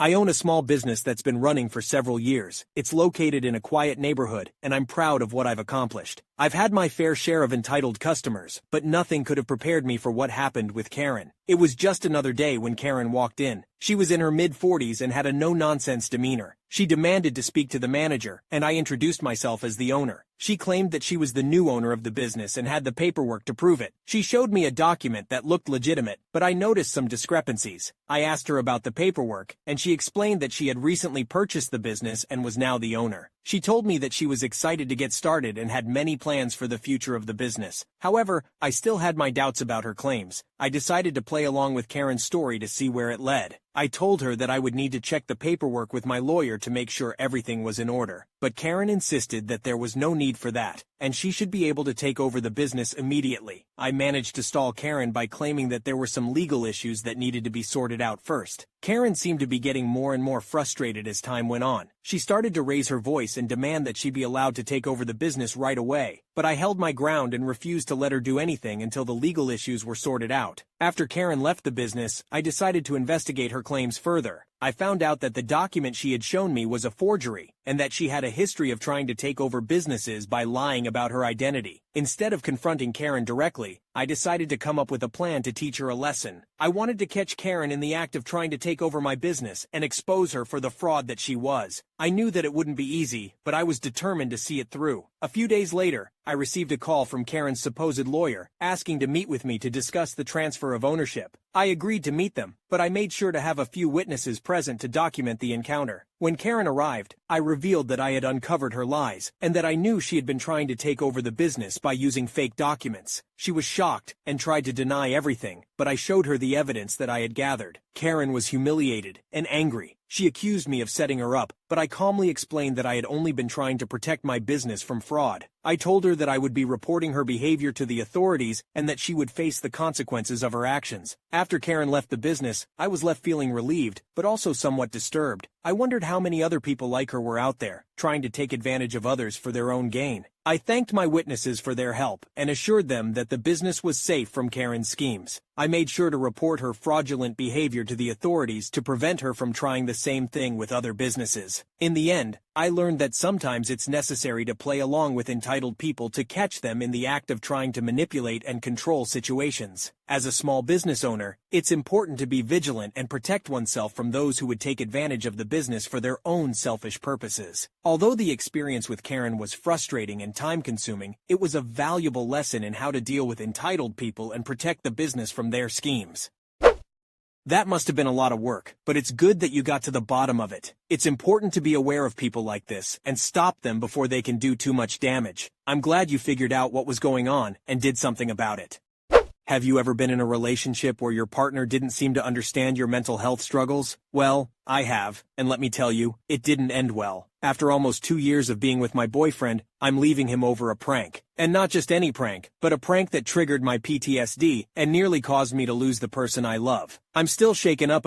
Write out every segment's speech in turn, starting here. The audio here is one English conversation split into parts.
I own a small business that's been running for several years. It's located in a quiet neighborhood, and I'm proud of what I've accomplished. I've had my fair share of entitled customers, but nothing could have prepared me for what happened with Karen. It was just another day when Karen walked in. She was in her mid-40s and had a no-nonsense demeanor. She demanded to speak to the manager, and I introduced myself as the owner. She claimed that she was the new owner of the business and had the paperwork to prove it. She showed me a document that looked legitimate, but I noticed some discrepancies. I asked her about the paperwork, and she explained that she had recently purchased the business and was now the owner. She told me that she was excited to get started and had many plans for the future of the business. However, I still had my doubts about her claims. I decided to play along with Karen's story to see where it led. I told her that I would need to check the paperwork with my lawyer to make sure everything was in order. But Karen insisted that there was no need for that, and she should be able to take over the business immediately. I managed to stall Karen by claiming that there were some legal issues that needed to be sorted out first. Karen seemed to be getting more and more frustrated as time went on. She started to raise her voice and demand that she be allowed to take over the business right away, but I held my ground and refused to let her do anything until the legal issues were sorted out. After Karen left the business, I decided to investigate her claims further. I found out that the document she had shown me was a forgery, and that she had a history of trying to take over businesses by lying about her identity. Instead of confronting Karen directly, I decided to come up with a plan to teach her a lesson. I wanted to catch Karen in the act of trying to take over my business and expose her for the fraud that she was. I knew that it wouldn't be easy, but I was determined to see it through. A few days later, I received a call from Karen's supposed lawyer, asking to meet with me to discuss the transfer of ownership. I agreed to meet them, but I made sure to have a few witnesses present to document the encounter. When Karen arrived, I revealed that I had uncovered her lies, and that I knew she had been trying to take over the business by using fake documents. She was shocked and tried to deny everything, but I showed her the evidence that I had gathered. Karen was humiliated and angry. She accused me of setting her up, but I calmly explained that I had only been trying to protect my business from fraud. I told her that I would be reporting her behavior to the authorities and that she would face the consequences of her actions. After Karen left the business, I was left feeling relieved, but also somewhat disturbed. I wondered how many other people like her were out there, trying to take advantage of others for their own gain. I thanked my witnesses for their help and assured them that the business was safe from Karen's schemes. I made sure to report her fraudulent behavior to the authorities to prevent her from trying the same thing with other businesses. In the end, I learned that sometimes it's necessary to play along with entitled people to catch them in the act of trying to manipulate and control situations. As a small business owner, it's important to be vigilant and protect oneself from those who would take advantage of the business for their own selfish purposes. Although the experience with Karen was frustrating and time-consuming, it was a valuable lesson in how to deal with entitled people and protect the business from their schemes. That must have been a lot of work, but it's good that you got to the bottom of it. It's important to be aware of people like this and stop them before they can do too much damage. I'm glad you figured out what was going on and did something about it. Have you ever been in a relationship where your partner didn't seem to understand your mental health struggles? Well, I have, and let me tell you, it didn't end well. After almost 2 years of being with my boyfriend, I'm leaving him over a prank. And not just any prank, but a prank that triggered my PTSD and nearly caused me to lose the person I love. I'm still shaken up,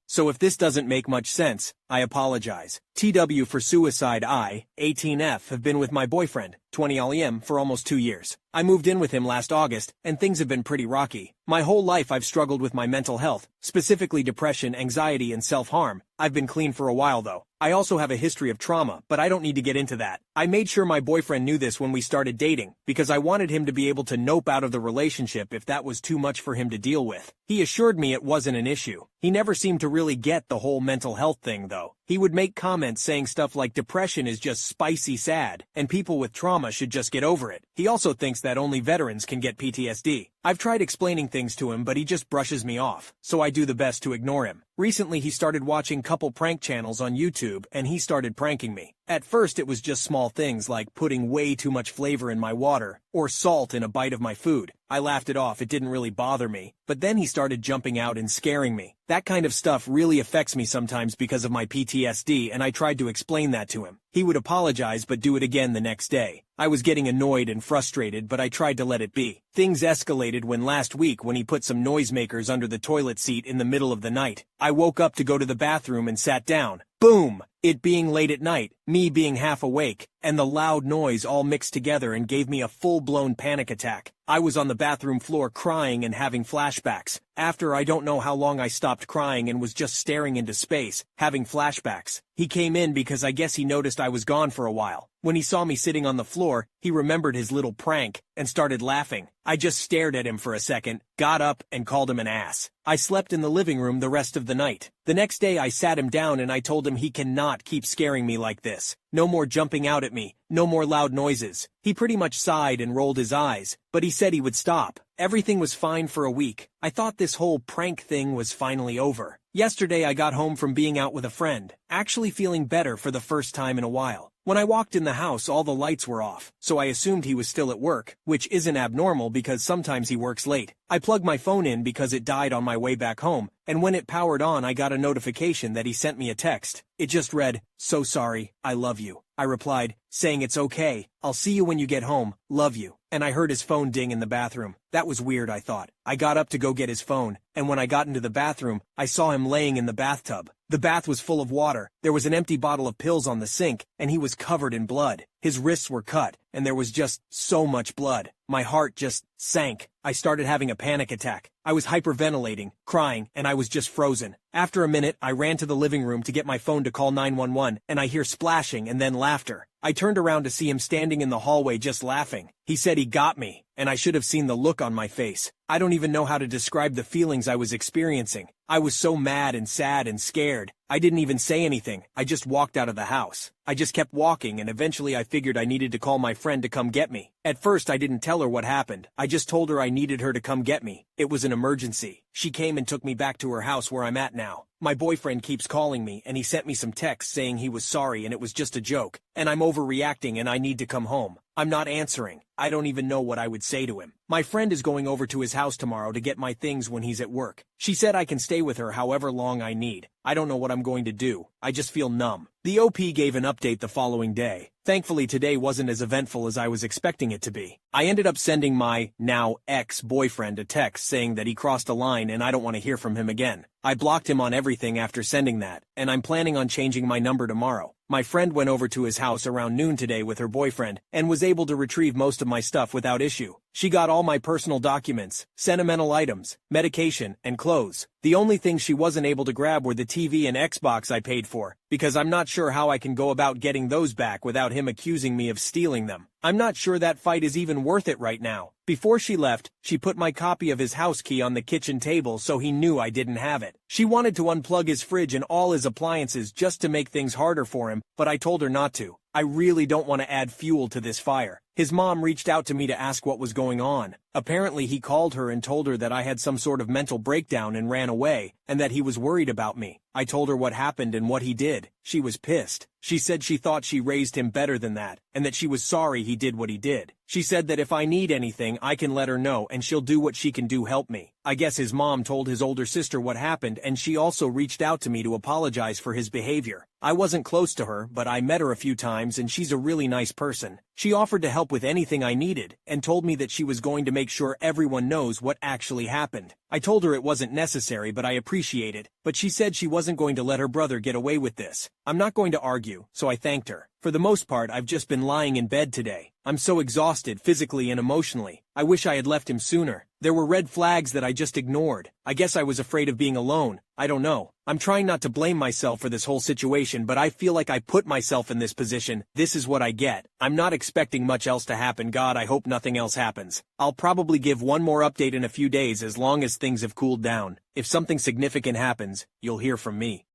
so if this doesn't make much sense, I apologize. TW for suicide. I, 18F, have been with my boyfriend, 20LM, for almost 2 years. I moved in with him last August, and things have been pretty rocky. My whole life I've struggled with my mental health, specifically depression, anxiety, and self-harm. I've been clean for a while though. I also have a history of trauma, but I don't need to get into that. I made sure my boyfriend knew this when we started dating, because I wanted him to be able to nope out of the relationship if that was too much for him to deal with. He assured me it wasn't an issue. He never seemed to really get the whole mental health thing though. He would make comments saying stuff like depression is just spicy sad, and people with trauma should just get over it. He also thinks that only veterans can get PTSD. I've tried explaining things to him, but he just brushes me off, so I do the best to ignore him. Recently he started watching couple prank channels on YouTube and he started pranking me. At first it was just small things like putting way too much flavor in my water or salt in a bite of my food. I laughed it off, it didn't really bother me, but then he started jumping out and scaring me. That kind of stuff really affects me sometimes because of my PTSD, and I tried to explain that to him. He would apologize but do it again the next day. I was getting annoyed and frustrated, but I tried to let it be. Things escalated when last week when he put some noisemakers under the toilet seat in the middle of the night. I woke up to go to the bathroom and sat down. Boom! It being late at night, me being half awake, and the loud noise all mixed together and gave me a full-blown panic attack. I was on the bathroom floor crying and having flashbacks. After I don't know how long I stopped crying and was just staring into space, having flashbacks. He came in because I guess he noticed I was gone for a while. When he saw me sitting on the floor, he remembered his little prank and started laughing. I just stared at him for a second, got up, and called him an ass. I slept in the living room the rest of the night. The next day I sat him down and I told him he cannot keep scaring me like this. No more jumping out at me, no more loud noises. He pretty much sighed and rolled his eyes, but he said he would stop. Everything was fine for a week. I thought this whole prank thing was finally over. Yesterday I got home from being out with a friend, actually feeling better for the first time in a while. When I walked in the house, all the lights were off, so I assumed he was still at work, which isn't abnormal because sometimes he works late. I plugged my phone in because it died on my way back home, and when it powered on I got a notification that he sent me a text. It just read, "So sorry, I love you." I replied, saying it's okay, I'll see you when you get home, love you. And I heard his phone ding in the bathroom. That was weird, I thought. I got up to go get his phone, and when I got into the bathroom, I saw him laying in the bathtub. The bath was full of water, there was an empty bottle of pills on the sink, and he was covered in blood. His wrists were cut, and there was just so much blood. My heart just sank. I started having a panic attack. I was hyperventilating, crying, and I was just frozen. After a minute, I ran to the living room to get my phone to call 911, and I hear splashing and then laughter. I turned around to see him standing in the hallway just laughing. He said he got me, and I should have seen the look on my face. I don't even know how to describe the feelings I was experiencing. I was so mad and sad and scared. I didn't even say anything. I just walked out of the house. I just kept walking, and eventually I figured I needed to call my friend to come get me. At first I didn't tell her what happened. I just told her I needed her to come get me. It was an emergency. She came and took me back to her house where I'm at now. My boyfriend keeps calling me, and he sent me some texts saying he was sorry and it was just a joke, and I'm overreacting and I need to come home. I'm not answering. I don't even know what I would say to him. My friend is going over to his house tomorrow to get my things when he's at work. She said I can stay with her however long I need. I don't know what I'm going to do. I just feel numb. The OP gave an update the following day. Thankfully today wasn't as eventful as I was expecting it to be. I ended up sending my, now ex-boyfriend a text saying that he crossed a line and I don't want to hear from him again. I blocked him on everything after sending that, and I'm planning on changing my number tomorrow. My friend went over to his house around noon today with her boyfriend and was able to retrieve most of my stuff without issue. She got all my personal documents, sentimental items, medication, and clothes. The only thing she wasn't able to grab were the TV and Xbox I paid for, because I'm not sure how I can go about getting those back without him accusing me of stealing them. I'm not sure that fight is even worth it right now. Before she left, she put my copy of his house key on the kitchen table so he knew I didn't have it. She wanted to unplug his fridge and all his appliances just to make things harder for him, but I told her not to. I really don't want to add fuel to this fire. His mom reached out to me to ask what was going on. Apparently he called her and told her that I had some sort of mental breakdown and ran away, and that he was worried about me. I told her what happened and what he did. She was pissed. She said she thought she raised him better than that, and that she was sorry he did what he did. She said that if I need anything, I can let her know and she'll do what she can do help me. I guess his mom told his older sister what happened, and she also reached out to me to apologize for his behavior. I wasn't close to her, but I met her a few times and she's a really nice person. She offered to help with anything I needed, and told me that she was going to make sure everyone knows what actually happened. I told her it wasn't necessary, but I appreciate it, but she said she wasn't going to let her brother get away with this. I'm not going to argue, so I thanked her. For the most part, I've just been lying in bed today. I'm so exhausted physically and emotionally. I wish I had left him sooner. There were red flags that I just ignored. I guess I was afraid of being alone. I don't know. I'm trying not to blame myself for this whole situation, but I feel like I put myself in this position. This is what I get. I'm not expecting much else to happen. God, I hope nothing else happens. I'll probably give one more update in a few days as long as things have cooled down. If something significant happens, you'll hear from me.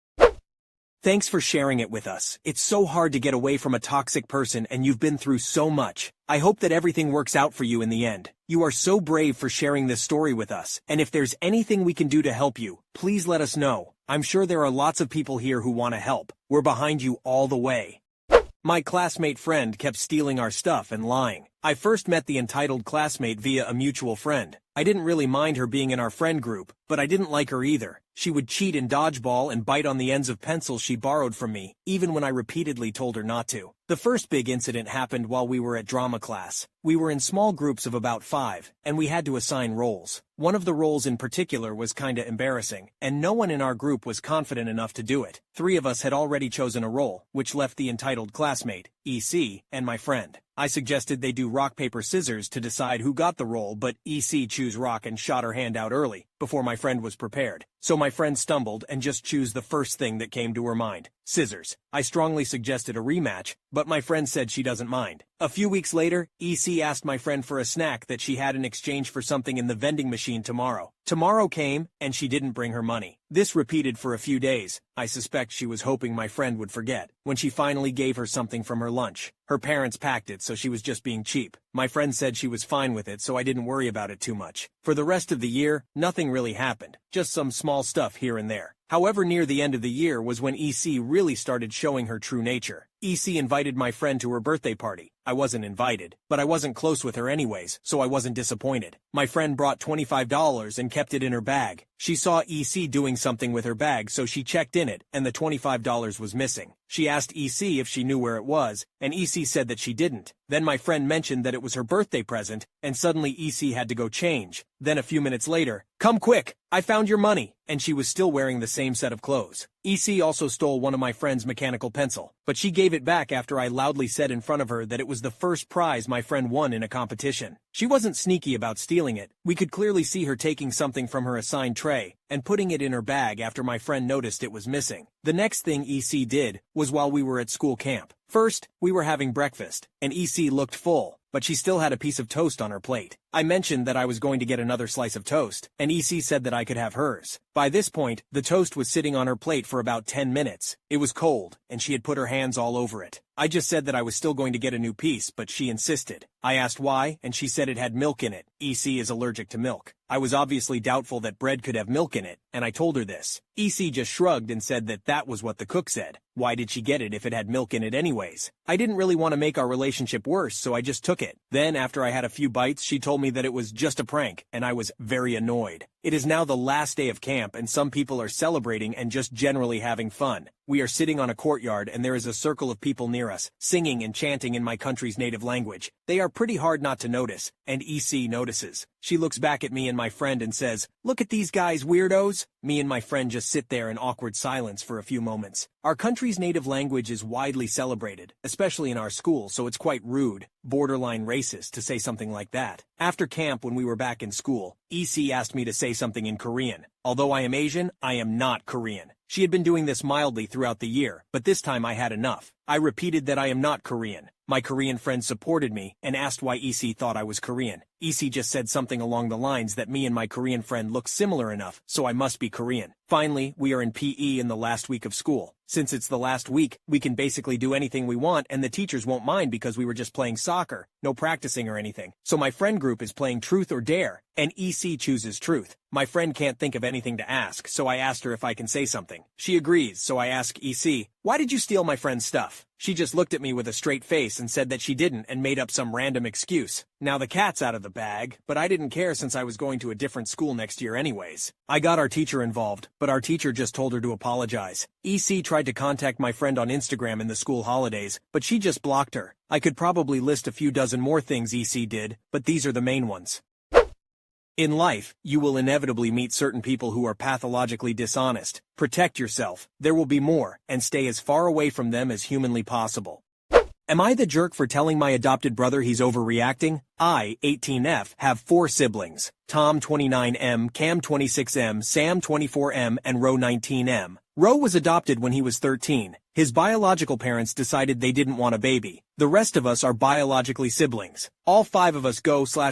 Thanks for sharing it with us. It's so hard to get away from a toxic person, and you've been through so much. I hope that everything works out for you in the end. You are so brave for sharing this story with us, and if there's anything we can do to help you, please let us know. I'm sure there are lots of people here who want to help. We're behind you all the way. My classmate friend kept stealing our stuff and lying. I first met the entitled classmate via a mutual friend. I didn't really mind her being in our friend group, but I didn't like her either. She would cheat in dodgeball and bite on the ends of pencils she borrowed from me, even when I repeatedly told her not to. The first big incident happened while we were at drama class. We were in small groups of about 5, and we had to assign roles. One of the roles in particular was kinda embarrassing, and no one in our group was confident enough to do it. 3 of us had already chosen a role, which left the entitled classmate, EC, and my friend. I suggested they do rock, paper, scissors to decide who got the role, but EC chose rock and shot her hand out early, before my friend was prepared. So my friend stumbled and just chose the first thing that came to her mind, scissors. I strongly suggested a rematch, but my friend said she doesn't mind. A few weeks later, EC asked my friend for a snack that she had in exchange for something in the vending machine tomorrow. Tomorrow came, and she didn't bring her money. This repeated for a few days. I suspect she was hoping my friend would forget. When she finally gave her something from her lunch, her parents packed it, so she was just being cheap. My friend said she was fine with it, so I didn't worry about it too much. For the rest of the year, nothing really happened, just some small stuff here and there. However, near the end of the year was when EC really started showing her true nature. EC invited my friend to her birthday party. I wasn't invited, but I wasn't close with her anyways, so I wasn't disappointed. My friend brought $25 and kept it in her bag. She saw EC doing something with her bag, so she checked in it, and the $25 was missing. She asked EC if she knew where it was, and EC said that she didn't. Then my friend mentioned that it was her birthday present, and suddenly EC had to go change. Then a few minutes later, "Come quick, I found your money," and she was still wearing the same set of clothes. EC also stole one of my friend's mechanical pencil, but she gave it back after I loudly said in front of her that it was the first prize my friend won in a competition. She wasn't sneaky about stealing it. We could clearly see her taking something from her assigned tray and putting it in her bag after my friend noticed it was missing. The next thing EC did was while we were at school camp. First, we were having breakfast, and EC looked full, but she still had a piece of toast on her plate. I mentioned that I was going to get another slice of toast, and EC said that I could have hers. By this point, the toast was sitting on her plate for about 10 minutes. It was cold, and she had put her hands all over it. I just said that I was still going to get a new piece, but she insisted. I asked why, and she said it had milk in it. EC is allergic to milk. I was obviously doubtful that bread could have milk in it, and I told her this. EC just shrugged and said that that was what the cook said. Why did she get it if it had milk in it anyways? I didn't really want to make our relationship worse, so I just took it. Then, after I had a few bites, she told me that it was just a prank, and I was very annoyed. It is now the last day of camp, and some people are celebrating and just generally having fun. We are sitting on a courtyard, and there is a circle of people near us, singing and chanting in my country's native language. They are pretty hard not to notice, and EC notices. She looks back at me and my friend and says, "Look at these guys, weirdos." Me and my friend just sit there in awkward silence for a few moments. Our country's native language is widely celebrated, especially in our school, so it's quite rude, borderline racist, to say something like that. After camp, when we were back in school, EC asked me to say something in Korean. Although I am Asian, I am not Korean. She had been doing this mildly throughout the year, but this time I had enough. I repeated that I am not Korean. My Korean friend supported me and asked why EC thought I was Korean. EC just said something along the lines that me and my Korean friend look similar enough, so I must be Korean. Finally, we are in PE in the last week of school. Since it's the last week, we can basically do anything we want, and the teachers won't mind because we were just playing soccer, no practicing or anything. So my friend group is playing Truth or Dare, and EC chooses Truth. My friend can't think of anything to ask, so I asked her if I can say something. She agrees, so I ask EC, "Why did you steal my friend's stuff?" She just looked at me with a straight face and said that she didn't and made up some random excuse. Now the cat's out of the bag, but I didn't care since I was going to a different school next year anyways. I got our teacher involved, but our teacher just told her to apologize. EC tried to contact my friend on Instagram in the school holidays, but she just blocked her. I could probably list a few dozen more things EC did, but these are the main ones. In life, you will inevitably meet certain people who are pathologically dishonest. Protect yourself. There will be more, and stay as far away from them as humanly possible. Am I the jerk for telling my adopted brother he's overreacting? I, 18F, have 4 siblings. Tom 29M, Cam 26M, Sam 24M, and Ro 19M. Ro was adopted when he was 13. His biological parents decided they didn't want a baby. The rest of us are biologically siblings. All 5 of us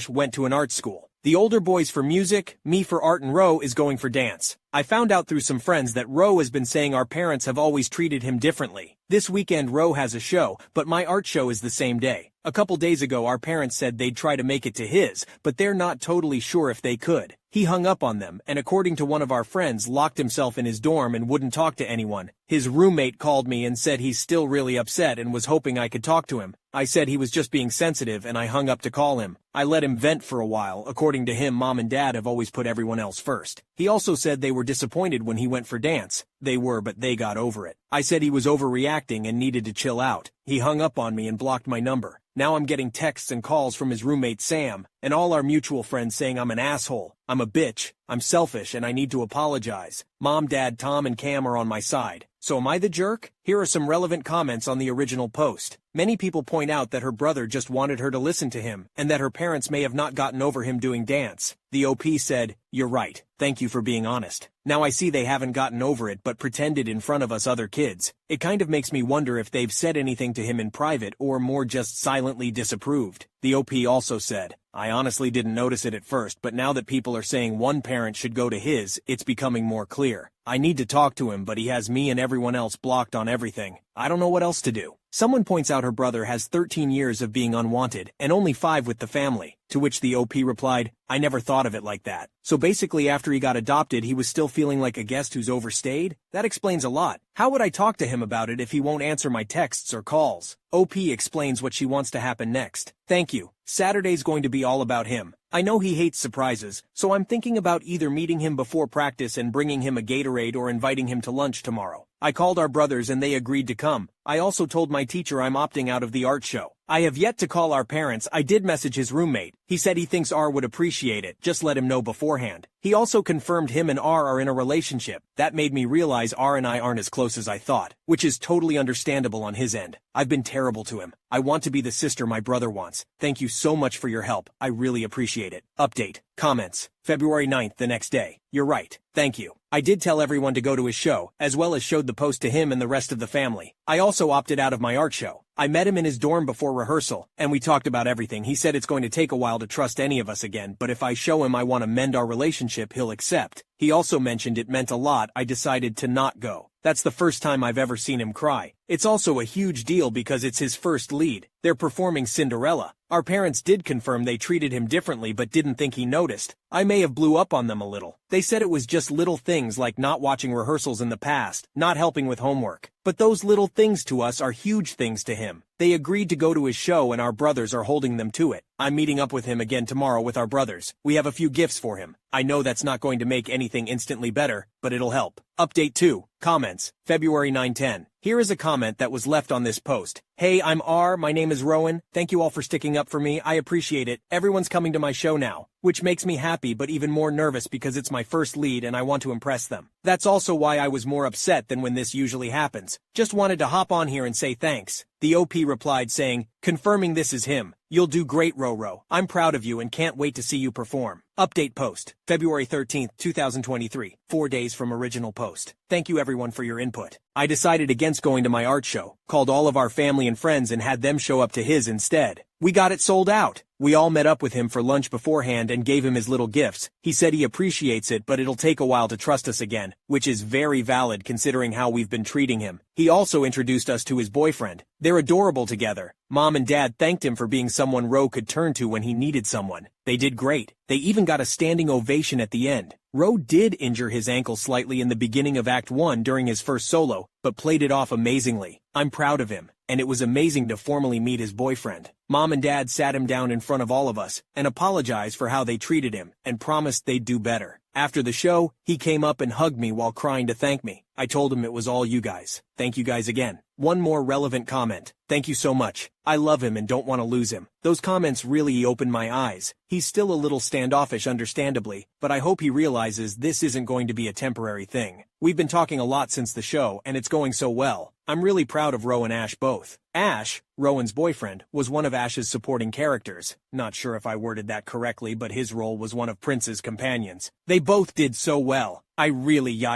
went to an art school. The older boy's for music, me for art, and Ro is going for dance. I found out through some friends that Ro has been saying our parents have always treated him differently. This weekend Ro has a show, but my art show is the same day. A couple days ago our parents said they'd try to make it to his, but they're not totally sure if they could. He hung up on them, and according to one of our friends, locked himself in his dorm and wouldn't talk to anyone. His roommate called me and said he's still really upset and was hoping I could talk to him. I said he was just being sensitive and I hung up to call him. I let him vent for a while. According to him, Mom and Dad have always put everyone else first. He also said they were were disappointed when he went for dance. They were, but they got over it. I said he was overreacting and needed to chill out. He hung up on me and blocked my number. Now I'm getting texts and calls from his roommate Sam, and all our mutual friends saying I'm an asshole, I'm a bitch, I'm selfish, and I need to apologize. Mom, Dad, Tom, and Cam are on my side. So am I the jerk? Here are some relevant comments on the original post. Many people point out that her brother just wanted her to listen to him, and that her parents may have not gotten over him doing dance. The OP said, "You're right. Thank you for being honest. Now I see they haven't gotten over it but pretended in front of us other kids. It kind of makes me wonder if they've said anything to him in private or more just silently disapproved." The OP also said, "I honestly didn't notice it at first, but now that people are saying one parent should go to his, it's becoming more clear. I need to talk to him, but he has me and everyone else blocked on everything. I don't know what else to do." Someone points out her brother has 13 years of being unwanted and only 5 with the family, to which the OP replied, "I never thought of it like that." So basically after he got adopted he was still feeling like a guest who's overstayed? That explains a lot. How would I talk to him about it if he won't answer my texts or calls? OP explains what she wants to happen next. "Thank you. Saturday's going to be all about him. I know he hates surprises, so I'm thinking about either meeting him before practice and bringing him a Gatorade or inviting him to lunch tomorrow. I called our brothers and they agreed to come. I also told my teacher I'm opting out of the art show. I have yet to call our parents. I did message his roommate. He said he thinks R would appreciate it, just let him know beforehand. He also confirmed him and R are in a relationship. That made me realize R and I aren't as close as I thought, which is totally understandable on his end. I've been terrible to him. I want to be the sister my brother wants. Thank you so much for your help. I really appreciate it. Update. Comments. February 9th, the next day. You're right. Thank you. I did tell everyone to go to his show, as well as showed the post to him and the rest of the family. I also opted out of my art show. I met him in his dorm before rehearsal, and we talked about everything. He said it's going to take a while to trust any of us again, but if I show him I want to mend our relationship, he'll accept. He also mentioned it meant a lot. I decided to not go. That's the first time I've ever seen him cry. It's also a huge deal because it's his first lead. They're performing Cinderella. Our parents did confirm they treated him differently but didn't think he noticed. I may have blew up on them a little. They said it was just little things like not watching rehearsals in the past, not helping with homework. But those little things to us are huge things to him. They agreed to go to his show and our brothers are holding them to it. I'm meeting up with him again tomorrow with our brothers. We have a few gifts for him. I know that's not going to make anything instantly better, but it'll help. Update 2. Comments. February 9-10. Here is a comment that was left on this post. "Hey, I'm R, my name is Rowan. Thank you all for sticking up for me. I appreciate it. Everyone's coming to my show now, which makes me happy but even more nervous because it's my first lead and I want to impress them. That's also why I was more upset than when this usually happens. Just wanted to hop on here and say thanks." The OP replied saying, "Confirming this is him. You'll do great, Roro. I'm proud of you and can't wait to see you perform." Update post. February 13th, 2023. 4 days from original post. Thank you everyone for your input. I decided against going to my art show, called all of our family and friends and had them show up to his instead. We got it sold out. We all met up with him for lunch beforehand and gave him his little gifts. He said he appreciates it but it'll take a while to trust us again, which is very valid considering how we've been treating him. He also introduced us to his boyfriend. They're adorable together. Mom and Dad thanked him for being someone Ro could turn to when he needed someone. They did great. They even got a standing ovation at the end. Ro did injure his ankle slightly in the beginning of Act 1 during his first solo, but played it off amazingly. I'm proud of him, and it was amazing to formally meet his boyfriend. Mom and Dad sat him down in front of all of us and apologized for how they treated him and promised they'd do better. After the show, he came up and hugged me while crying to thank me. I told him it was all you guys. Thank you guys again. One more relevant comment. Thank you so much. I love him and don't want to lose him. Those comments really opened my eyes. He's still a little standoffish understandably, but I hope he realizes this isn't going to be a temporary thing. We've been talking a lot since the show and it's going so well. I'm really proud of Ro and Ash both. Ash, Rowan's boyfriend, was one of Ash's supporting characters. Not sure if I worded that correctly, but his role was one of Prince's companions. They both did so well. I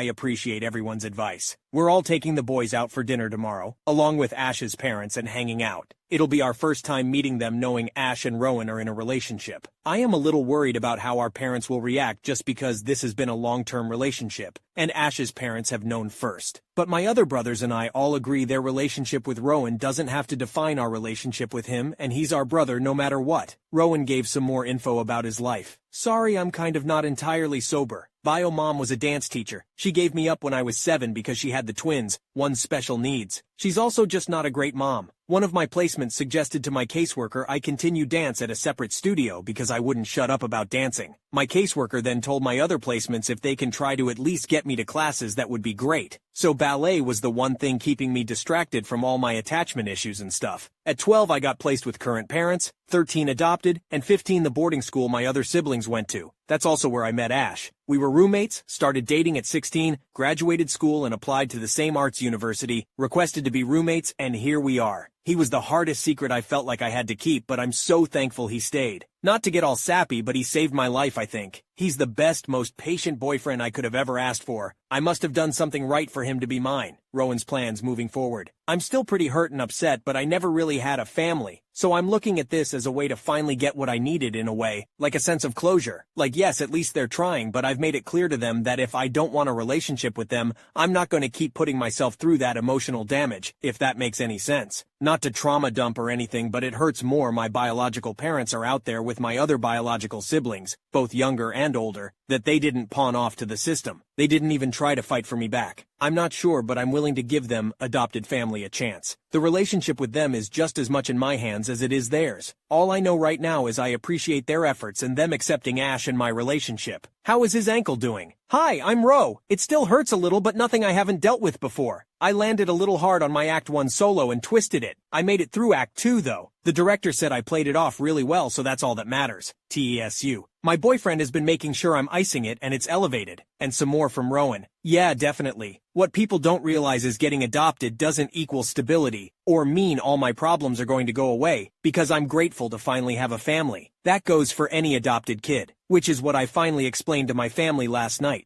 appreciate everyone's advice. We're all taking the boys out for dinner tomorrow, along with Ash's parents and hanging out. It'll be our first time meeting them knowing Ash and Rowan are in a relationship. I am a little worried about how our parents will react just because this has been a long-term relationship, and Ash's parents have known first. But my other brothers and I all agree their relationship with Rowan doesn't have to define our relationship with him, and he's our brother no matter what. Rowan gave some more info about his life. Sorry, I'm kind of not entirely sober. Bio mom was a dance teacher. She gave me up when I was 7 because she had the twins, one special needs. She's also just not a great mom. One of my placements suggested to my caseworker I continue dance at a separate studio because I wouldn't shut up about dancing. My caseworker then told my other placements if they can try to at least get me to classes that would be great. So ballet was the one thing keeping me distracted from all my attachment issues and stuff. At 12 I got placed with current parents, 13 adopted, and 15 the boarding school my other siblings went to. That's also where I met Ash. We were roommates, started dating at 16, graduated school and applied to the same arts university, requested to be roommates, and here we are. He was the hardest secret I felt like I had to keep, but I'm so thankful he stayed. Not to get all sappy, but he saved my life, I think. He's the best, most patient boyfriend I could have ever asked for. I must have done something right for him to be mine. Rowan's plans moving forward. I'm still pretty hurt and upset, but I never really had a family. So I'm looking at this as a way to finally get what I needed in a way, like a sense of closure. Like yes, at least they're trying, but I've made it clear to them that if I don't want a relationship with them, I'm not going to keep putting myself through that emotional damage, if that makes any sense. Not to trauma dump or anything, but it hurts more my biological parents are out there with my other biological siblings, both younger and older, that they didn't pawn off to the system. They didn't even try to fight for me back. I'm not sure, but I'm willing to give them, adopted family, a chance. The relationship with them is just as much in my hands as it is theirs. All I know right now is I appreciate their efforts and them accepting Ash in my relationship. How is his ankle doing? Hi, I'm Ro. It still hurts a little, but nothing I haven't dealt with before. I landed a little hard on my Act 1 solo and twisted it. I made it through Act 2 though. The director said I played it off really well, so that's all that matters. TESU. My boyfriend has been making sure I'm icing it and it's elevated. And some more from Rowan. Yeah, definitely. What people don't realize is getting adopted doesn't equal stability, or mean all my problems are going to go away, because I'm grateful to finally have a family. That goes for any adopted kid, which is what I finally explained to my family last night.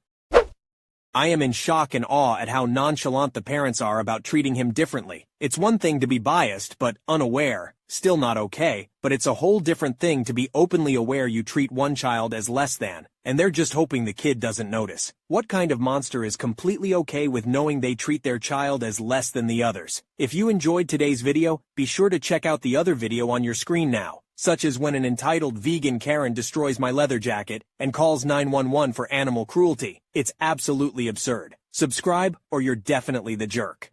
I am in shock and awe at how nonchalant the parents are about treating him differently. It's one thing to be biased but unaware, still not okay, but it's a whole different thing to be openly aware you treat one child as less than, and they're just hoping the kid doesn't notice. What kind of monster is completely okay with knowing they treat their child as less than the others? If you enjoyed today's video, be sure to check out the other video on your screen now, such as when an entitled vegan Karen destroys my leather jacket and calls 911 for animal cruelty. It's absolutely absurd. Subscribe or you're definitely the jerk.